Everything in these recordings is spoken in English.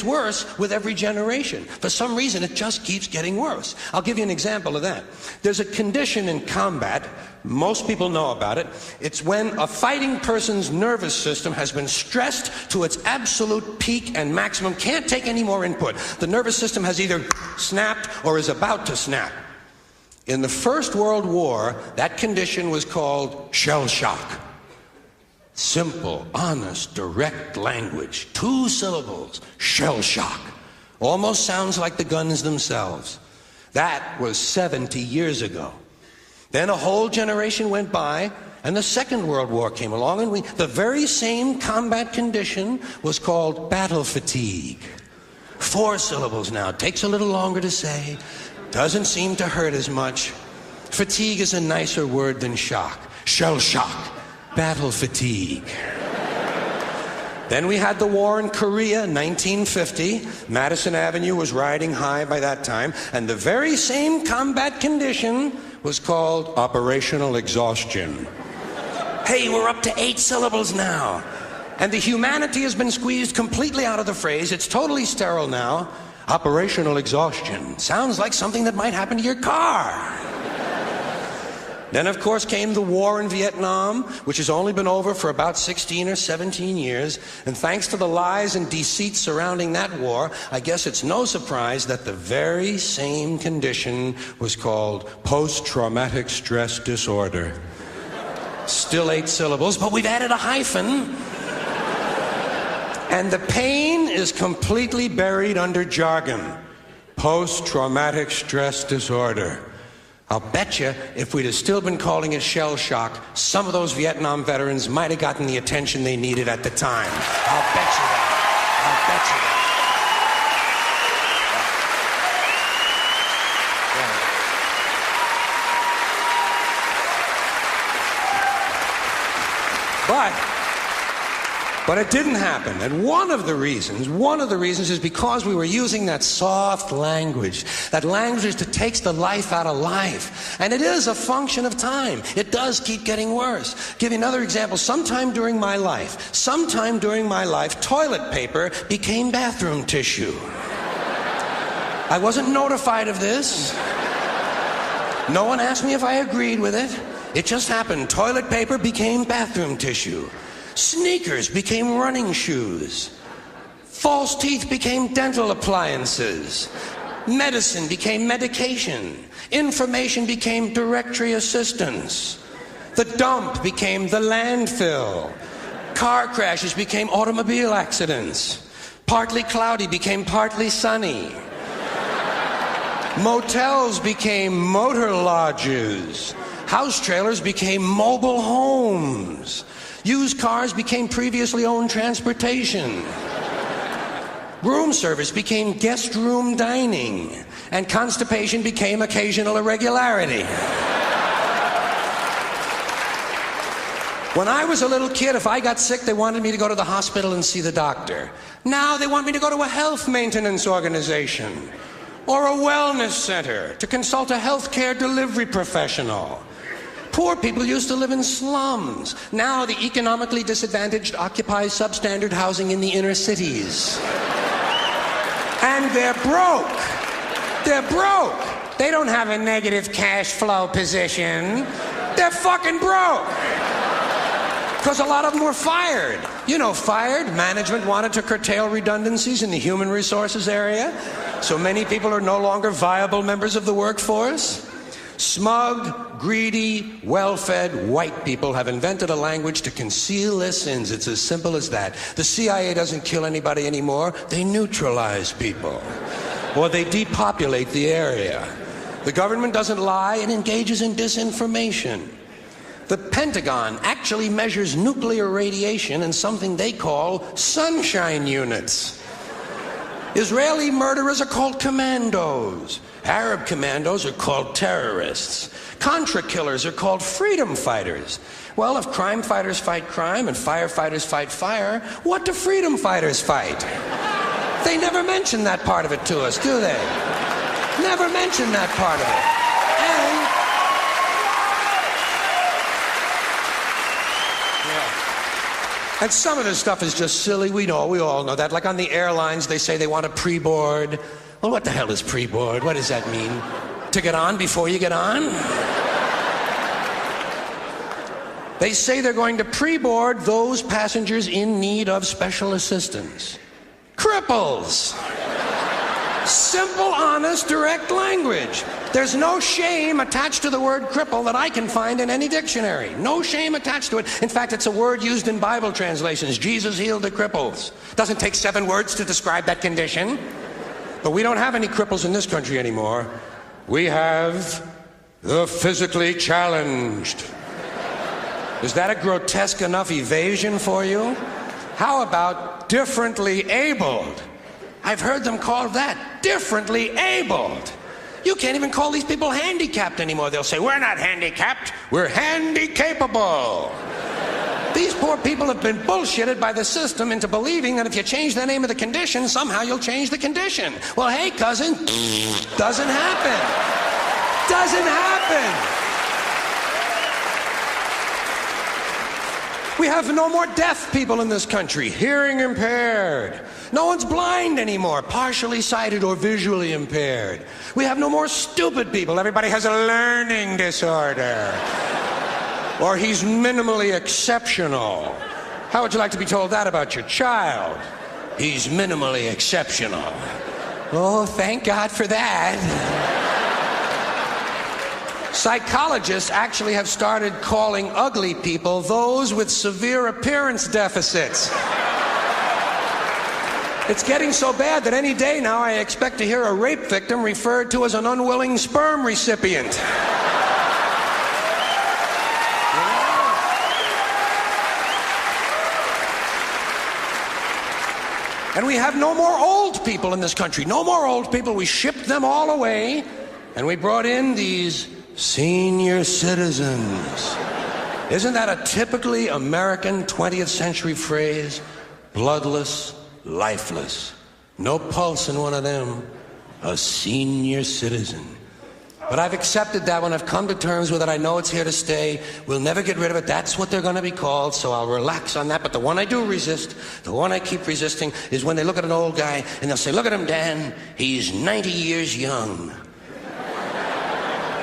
worse with every generation. For some reason, it just keeps getting worse. I'll give you an example of that. There's a condition in combat, most people know about it. It's when a fighting person's nervous system has been stressed to its absolute peak and maximum, can't take any more input. The nervous system has either snapped or is about to snap. In the First World War, that condition was called shell shock. Simple, honest, direct language. 2 syllables. Shell shock. Almost sounds like the guns themselves. That was 70 years ago. Then a whole generation went by, and the Second World War came along, and the very same combat condition was called battle fatigue. 4 syllables now. Takes a little longer to say. Doesn't seem to hurt as much. Fatigue is a nicer word than shock. Shell shock. Battle fatigue. Then we had the war in Korea, 1950. Madison Avenue was riding high by that time, and the very same combat condition was called operational exhaustion. Hey, we're up to 8 syllables now. And the humanity has been squeezed completely out of the phrase. It's totally sterile now. Operational exhaustion. Sounds like something that might happen to your car. Then, of course, came the war in Vietnam, which has only been over for about 16 or 17 years. And thanks to the lies and deceit surrounding that war, I guess it's no surprise that the very same condition was called post-traumatic stress disorder. Still 8 syllables, but we've added a hyphen. And the pain is completely buried under jargon. Post-traumatic stress disorder. I'll bet you if we'd have still been calling it shell shock, some of those Vietnam veterans might have gotten the attention they needed at the time. I'll bet you that. I'll bet you that. But it didn't happen. And one of the reasons is because we were using that soft language, that language that takes the life out of life. And it is a function of time. It does keep getting worse. Give you another example. Sometime during my life, toilet paper became bathroom tissue. I wasn't notified of this. No one asked me if I agreed with it. It just happened. Toilet paper became bathroom tissue. Sneakers became running shoes. False teeth became dental appliances. Medicine became medication. Information became directory assistance. The dump became the landfill. Car crashes became automobile accidents. Partly cloudy became partly sunny. Motels became motor lodges. House trailers became mobile homes. Used cars became previously owned transportation. Room service became guest room dining. And constipation became occasional irregularity. When I was a little kid, if I got sick, they wanted me to go to the hospital and see the doctor. Now they want me to go to a health maintenance organization or a wellness center to consult a healthcare delivery professional. Poor people used to live in slums. Now the economically disadvantaged occupy substandard housing in the inner cities. And they're broke. They're broke. They don't have a negative cash flow position. They're fucking broke. Because a lot of them were fired. You know, fired. Management wanted to curtail redundancies in the human resources area. So many people are no longer viable members of the workforce. Smug, greedy, well-fed white people have invented a language to conceal their sins. It's as simple as that. The CIA doesn't kill anybody anymore. They neutralize people. Or they depopulate the area. The government doesn't lie. It engages in disinformation. The Pentagon actually measures nuclear radiation in something they call sunshine units. Israeli murderers are called commandos. Arab commandos are called terrorists. Contra killers are called freedom fighters. Well, if crime fighters fight crime and firefighters fight fire, what do freedom fighters fight? They never mention that part of it to us, do they? Never mention that part of it. And some of this stuff is just silly. We all know that. Like on the airlines, they say they want a pre-board. Well, what the hell is pre-board? What does that mean? To get on before you get on? They say they're going to pre-board those passengers in need of special assistance. Cripples! Simple, honest, direct language. There's no shame attached to the word cripple that I can find in any dictionary. No shame attached to it. In fact, it's a word used in Bible translations. Jesus healed the cripples. Doesn't take 7 words to describe that condition. But we don't have any cripples in this country anymore. We have the physically challenged. Is that a grotesque enough evasion for you? How about differently abled? I've heard them called that, differently abled. You can't even call these people handicapped anymore. They'll say, we're not handicapped, we're handy-capable. These poor people have been bullshitted by the system into believing that if you change the name of the condition, somehow you'll change the condition. Well, hey, cousin, doesn't happen. Doesn't happen. We have no more deaf people in this country, hearing impaired. No one's blind anymore, partially sighted or visually impaired. We have no more stupid people. Everybody has a learning disorder. Or he's minimally exceptional. How would you like to be told that about your child? He's minimally exceptional. Oh, thank God for that. Psychologists actually have started calling ugly people those with severe appearance deficits. It's getting so bad that any day now I expect to hear a rape victim referred to as an unwilling sperm recipient. And we have no more old people in this country. No more old people. We shipped them all away, and we brought in these senior citizens. Isn't that a typically American 20th century phrase? Bloodless, lifeless. No pulse in one of them. A senior citizen. But I've accepted that one. I've come to terms with it. I know it's here to stay. We'll never get rid of it. That's what they're going to be called, so I'll relax on that. But the one I do resist, the one I keep resisting, is when they look at an old guy and they'll say, look at him, Dan. He's 90 years young.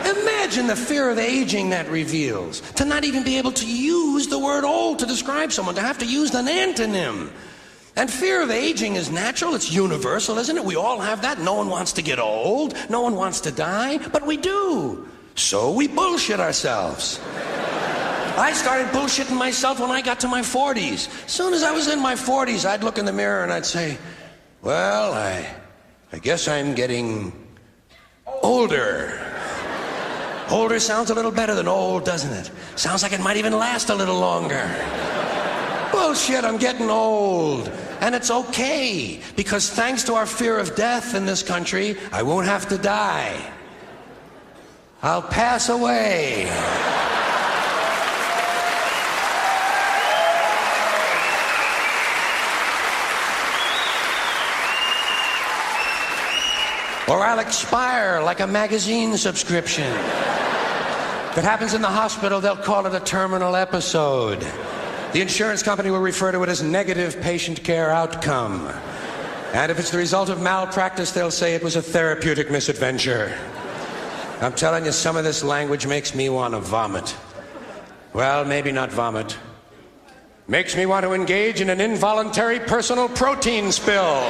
Imagine the fear of aging that reveals. To not even be able to use the word old to describe someone, to have to use an antonym. And fear of aging is natural, it's universal, isn't it? We all have that. No one wants to get old, no one wants to die, but we do. So we bullshit ourselves. I started bullshitting myself when I got to my 40s. As soon as I was in my 40s, I'd look in the mirror and I'd say, well, I guess I'm getting older. Older sounds a little better than old, doesn't it? Sounds like it might even last a little longer. Bullshit, I'm getting old. And it's okay, because thanks to our fear of death in this country, I won't have to die. I'll pass away. Or I'll expire like a magazine subscription. If it happens in the hospital, they'll call it a terminal episode. The insurance company will refer to it as negative patient care outcome. And if it's the result of malpractice, they'll say it was a therapeutic misadventure. I'm telling you, some of this language makes me want to vomit. Well, maybe not vomit. Makes me want to engage in an involuntary personal protein spill.